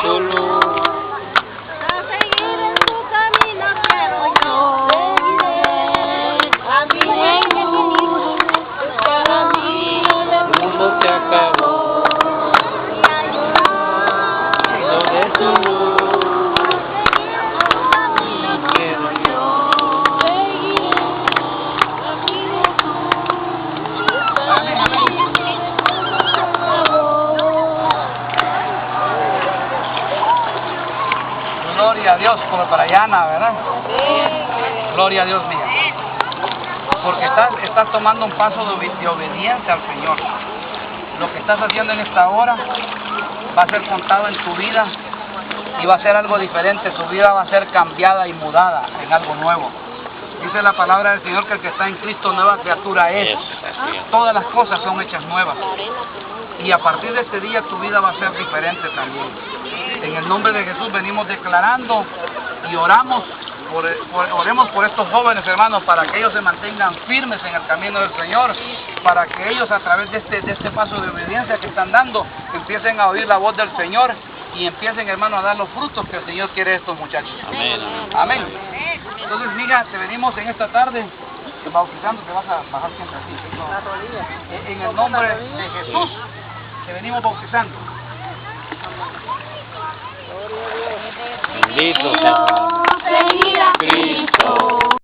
su luz. A seguir en su camino quiero yo. Seguiré a mi para mí El mundo se acabó. Lo de su luz. Quiero yo. Gloria a Dios por para Yana, ¿verdad? Gloria a Dios mío. Porque estás tomando un paso de obediencia al Señor. Lo que estás haciendo en esta hora va a ser contado en tu vida y va a ser algo diferente. Tu vida va a ser cambiada y mudada en algo nuevo. Dice la palabra del Señor que el que está en Cristo nueva criatura es. Todas las cosas son hechas nuevas. Y a partir de este día tu vida va a ser diferente también. En el nombre de Jesús venimos declarando y oremos por estos jóvenes, hermanos, para que ellos se mantengan firmes en el camino del Señor, para que ellos a través de este paso de obediencia que están dando, empiecen a oír la voz del Señor y empiecen, hermanos, a dar los frutos que el Señor quiere de estos muchachos. Amén. Amén. Entonces, mira, te venimos en esta tarde bautizando, te vas a bajar siempre así. En el nombre de Jesús, te venimos bautizando. Bendito sea. seguir a Cristo.